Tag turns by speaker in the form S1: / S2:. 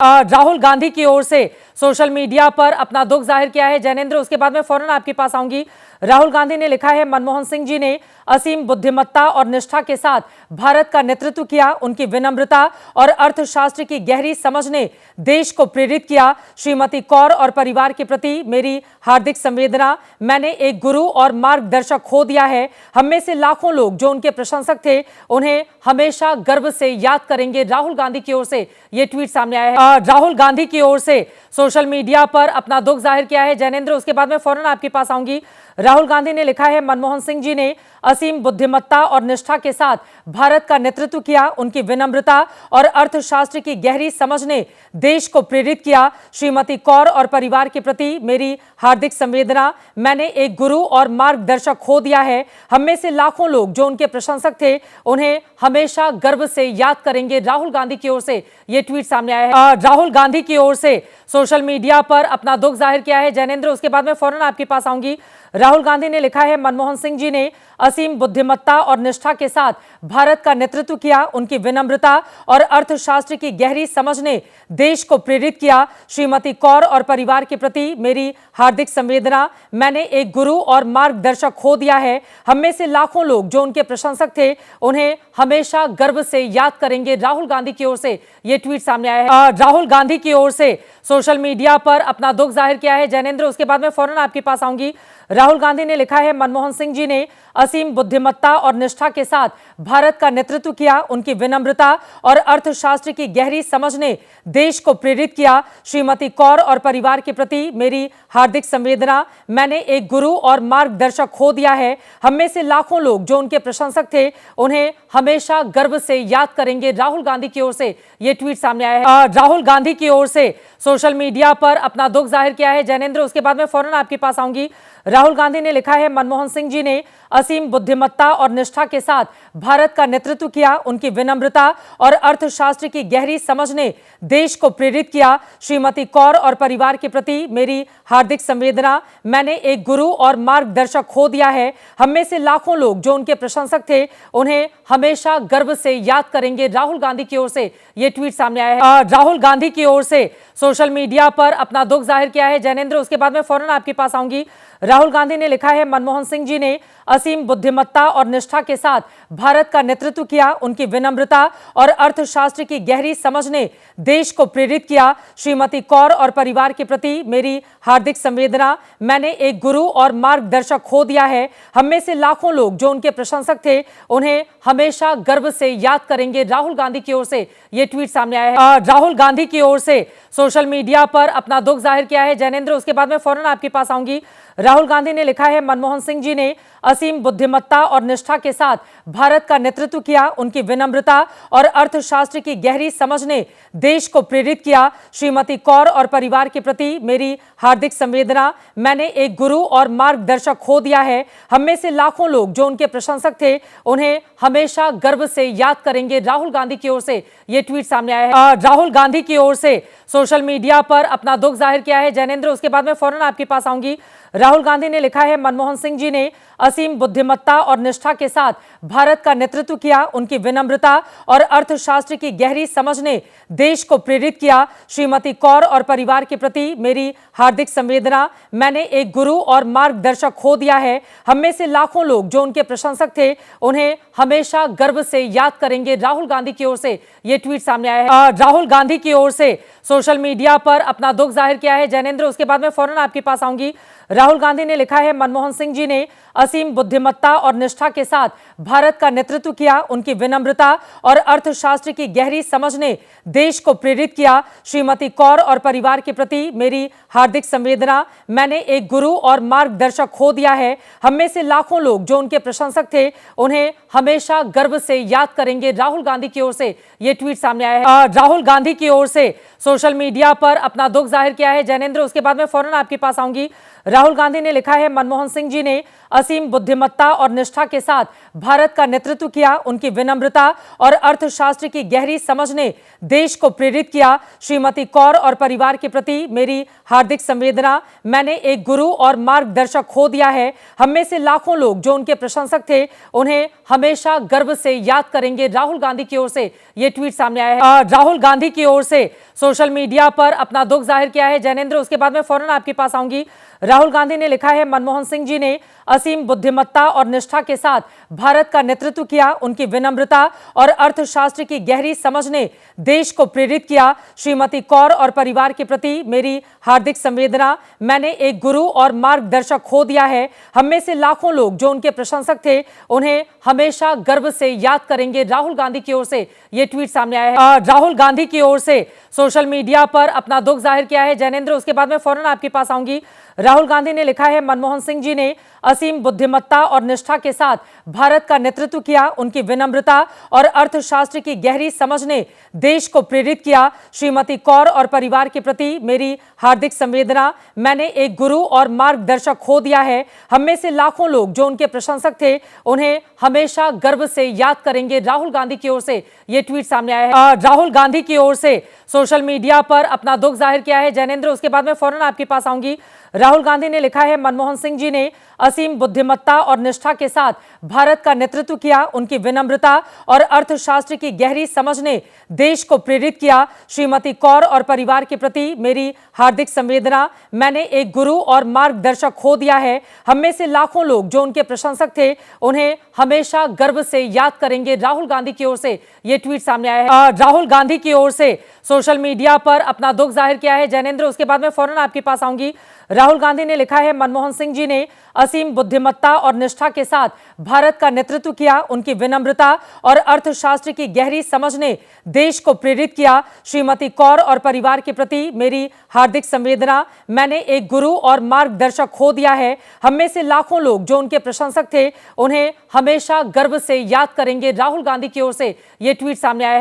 S1: राहुल गांधी की ओर से social media पर अपना दुख जाहिर किया है। जैनेंद्र, उसके बाद में फौरन आपके पास आऊंगी। राहुल गांधी ने लिखा है, मनमोहन सिंह जी ने असीम बुद्धिमत्ता और निष्ठा के साथ भारत का नेतृत्व किया। उनकी विनम्रता और अर्थशास्त्र की गहरी समझ ने देश को प्रेरित किया। श्रीमती कौर और परिवार के प्रति मेरी हार्दिक संवेदना। मैंने एक गुरु और मार्गदर्शक खो दिया है। हम में से लाखों लोग जो उनके प्रशंसक थे, उन्हें हमेशा गर्व से याद करेंगे। राहुल गांधी की ओर से यह ट्वीट सामने आया है। राहुल गांधी की ओर से सोशल मीडिया पर अपना दुख जाहिर किया है। जैनेंद्र, उसके बाद में फौरन आपके पास आऊंगी। राहुल गांधी ने लिखा है, मनमोहन सिंह जी ने असीम बुद्धिमत्ता और निष्ठा के साथ भारत का नेतृत्व किया। उनकी विनम्रता और अर्थशास्त्र की गहरी समझ ने देश को प्रेरित किया। श्रीमती कौर और परिवार के प्रति मेरी हार्दिक संवेदना। मैंने एक गुरु और मार्गदर्शक खो दिया है। हम में से लाखों लोग जो उनके प्रशंसक थे, उन्हें हमेशा गर्व से याद करेंगे। राहुल गांधी की ओर से यह ट्वीट सामने आया है। राहुल गांधी की ओर से सोशल मीडिया पर अपना दुख जाहिर किया है। जैनेंद्र, उसके बाद में फौरन आपके पास आऊंगी। राहुल गांधी ने लिखा है, मनमोहन सिंह जी ने असीम बुद्धिमत्ता और निष्ठा के साथ भारत का नेतृत्व किया। उनकी विनम्रता और अर्थशास्त्र की गहरी समझ ने देश को प्रेरित किया। श्रीमती कौर और परिवार के प्रति मेरी हार्दिक संवेदना। मैंने एक गुरु और मार्गदर्शक खो दिया है। हम में से लाखों लोग जो उनके प्रशंसक थे, उन्हें हमेशा गर्व से याद करेंगे। राहुल गांधी की ओर से यह ट्वीट सामने आया है। राहुल गांधी की ओर से सोशल मीडिया पर अपना दुख जाहिर किया है। जैनेंद्र, उसके बाद में फौरन आपके पास आऊंगी। राहुल गांधी ने लिखा है, मनमोहन सिंह जी ने असीम बुद्धिमत्ता और निष्ठा के साथ भारत का नेतृत्व किया। उनकी विनम्रता और अर्थशास्त्र की गहरी समझ ने देश को प्रेरित किया। श्रीमती कौर और परिवार के प्रति मेरी हार्दिक संवेदना। मैंने एक गुरु और मार्गदर्शक खो दिया है। हम में से लाखों लोग जो उनके प्रशंसक थे, उन्हें हमेशा गर्व से याद करेंगे। राहुल गांधी की ओर से यह ट्वीट सामने आया है। राहुल गांधी की ओर से सोशल मीडिया पर अपना दुख जाहिर किया है। जैनेंद्र, उसके बाद में फौरन आपके पास आऊंगी। राहुल गांधी ने लिखा है, मनमोहन सिंह जी ने असीम बुद्धिमत्ता और निष्ठा के साथ भारत का नेतृत्व किया। उनकी विनम्रता और अर्थशास्त्र की गहरी समझ ने देश को प्रेरित किया। श्रीमती कौर और परिवार के प्रति मेरी हार्दिक संवेदना। मैंने एक गुरु और मार्गदर्शक खो दिया है। हम में से लाखों लोग जो उनके प्रशंसक थे, उन्हें हमेशा गर्व से याद करेंगे। राहुल गांधी की ओर से यह ट्वीट सामने आया है। राहुल गांधी की ओर से सोशल मीडिया पर अपना दुख जाहिर किया है। जैनेंद्र, उसके बाद में फौरन आपके पास आऊंगी। राहुल गांधी ने लिखा है, मनमोहन सिंह जी ने असीम बुद्धिमत्ता और निष्ठा के साथ भारत का नेतृत्व किया। उनकी विनम्रता और अर्थशास्त्र की गहरी समझ ने देश को प्रेरित किया। श्रीमती कौर और परिवार के प्रति मेरी हार्दिक संवेदना। मैंने एक गुरु और मार्गदर्शक खो दिया है। हम में से लाखों लोग जो उनके प्रशंसक थे, उन्हें हमेशा गर्व से याद करेंगे। राहुल गांधी की ओर से यह ट्वीट सामने आया है। राहुल गांधी की ओर से सोशल मीडिया पर अपना दुख जाहिर किया है। जैनेंद्र, उसके बाद में फौरन आपके पास आऊंगी। राहुल गांधी ने लिखा है, मनमोहन सिंह जी ने असीम बुद्धिमत्ता और निष्ठा के साथ भारत का नेतृत्व किया। उनकी विनम्रता और अर्थशास्त्र की गहरी समझ ने देश को प्रेरित किया। श्रीमती कौर और परिवार के प्रति मेरी हार्दिक संवेदना। मैंने एक गुरु और मार्गदर्शक खो दिया है। हम में से लाखों लोग जो उनके प्रशंसक थे, उन्हें हमेशा गर्व से याद करेंगे। राहुल गांधी की ओर से यह ट्वीट सामने आया है। राहुल गांधी की ओर से सोशल मीडिया पर अपना दुख जाहिर किया है। जैनेंद्र, उसके बाद में फौरन आपके पास आऊंगी। राहुल गांधी ने लिखा है, मनमोहन सिंह जी ने असीम बुद्धिमत्ता और निष्ठा के साथ भारत का नेतृत्व किया। उनकी विनम्रता और अर्थशास्त्र की गहरी समझ ने देश को प्रेरित किया। श्रीमती कौर और परिवार के प्रति मेरी हार्दिक संवेदना। मैंने एक गुरु और मार्गदर्शक खो दिया है। हम में से लाखों लोग जो उनके प्रशंसक थे, उन्हें हमेशा गर्व से याद करेंगे। राहुल गांधी की ओर से यह ट्वीट सामने आया है। राहुल गांधी की ओर से सोशल मीडिया पर अपना दुख जाहिर किया है। जैनेंद्र, उसके बाद में फौरन आपके पास आऊंगी। राहुल गांधी ने लिखा है, मनमोहन सिंह जी ने असीम बुद्धिमत्ता और निष्ठा के साथ भारत का नेतृत्व किया। उनकी विनम्रता और अर्थशास्त्र की गहरी समझ ने देश को प्रेरित किया। श्रीमती कौर और परिवार के प्रति मेरी हार्दिक संवेदना। मैंने एक गुरु और मार्गदर्शक खो दिया है। हम में से लाखों लोग जो उनके प्रशंसक थे, उन्हें हमेशा गर्व से याद करेंगे। राहुल गांधी की ओर से यह ट्वीट सामने आया है। राहुल गांधी की ओर से सोशल मीडिया पर अपना दुख जाहिर किया है। जैनेंद्र, उसके बाद में फौरन आपके पास आऊंगी। राहुल गांधी ने लिखा है, मनमोहन सिंह जी ने असीम बुद्धिमत्ता और निष्ठा के साथ भारत का नेतृत्व किया। उनकी विनम्रता और अर्थशास्त्र की गहरी समझ ने देश को प्रेरित किया। श्रीमती कौर और परिवार के प्रति मेरी हार्दिक संवेदना। मैंने एक गुरु और मार्गदर्शक खो दिया है। हम में से लाखों लोग जो उनके प्रशंसक थे, उन्हें हमेशा गर्व से याद करेंगे। राहुल गांधी की ओर से यह ट्वीट सामने आया है। राहुल गांधी की ओर से सोशल मीडिया पर अपना दुख जाहिर किया है। जैनेंद्र, उसके बाद मैं फौरन आपके पास आऊंगी। राहुल गांधी ने लिखा है, मनमोहन सिंह जी ने असीम बुद्धिमत्ता और निष्ठा के साथ भारत का नेतृत्व किया। उनकी विनम्रता और अर्थशास्त्र की गहरी समझ ने देश को प्रेरित किया। श्रीमती कौर और परिवार के प्रति मेरी हार्दिक संवेदना। मैंने एक गुरु और मार्गदर्शक खो दिया है। हम में से लाखों लोग जो उनके प्रशंसक थे, उन्हें हमेशा गर्व से याद करेंगे। राहुल गांधी की ओर से यह ट्वीट सामने आया है। राहुल गांधी की ओर से सोशल मीडिया पर अपना दुख जाहिर किया है। जैनेंद्र, उसके बाद मैं फौरन आपके पास आऊंगी। राहुल गांधी ने लिखा है, मनमोहन सिंह जी ने असीम बुद्धिमत्ता और निष्ठा के साथ भारत का नेतृत्व किया। उनकी विनम्रता और अर्थशास्त्र की गहरी समझ ने देश को प्रेरित किया। श्रीमती कौर और परिवार के प्रति मेरी हार्दिक संवेदना। मैंने एक गुरु और मार्गदर्शक खो दिया है। हम में से लाखों लोग जो उनके प्रशंसक थे, उन्हें हमेशा गर्व से याद करेंगे। राहुल गांधी की ओर से यह ट्वीट सामने आया है। राहुल गांधी की ओर से सोशल मीडिया पर अपना दुख जाहिर किया है। जैनेंद्र, उसके बाद मैं फौरन आपके पास आऊंगी। राहुल गांधी ने लिखा है, मनमोहन सिंह जी ने असीम बुद्धिमत्ता और निष्ठा के साथ भारत का नेतृत्व किया। उनकी विनम्रता और अर्थशास्त्र की गहरी समझ ने देश को प्रेरित किया। श्रीमती कौर और परिवार के प्रति मेरी हार्दिक संवेदना। मैंने एक गुरु और मार्गदर्शक खो दिया है। हम में से लाखों लोग जो उनके प्रशंसक थे, उन्हें हमेशा गर्व से याद करेंगे। राहुल गांधी की ओर से यह ट्वीट सामने आया है। राहुल गांधी की ओर से सोशल मीडिया पर अपना दुख जाहिर किया है। जैनेंद्र, उसके बाद मैं फौरन आपके पास आऊंगी। राहुल गांधी ने लिखा है, मनमोहन सिंह जी ने असीम बुद्धिमत्ता और निष्ठा के साथ भारत का नेतृत्व किया। उनकी विनम्रता और अर्थशास्त्र की गहरी समझ ने देश को प्रेरित किया। श्रीमती कौर और परिवार के प्रति मेरी हार्दिक संवेदना। मैंने एक गुरु और मार्गदर्शक खो दिया है। हम में से लाखों लोग जो उनके प्रशंसक थे, उन्हें हमेशा गर्व से याद करेंगे। राहुल गांधी की ओर से यह ट्वीट सामने आया है।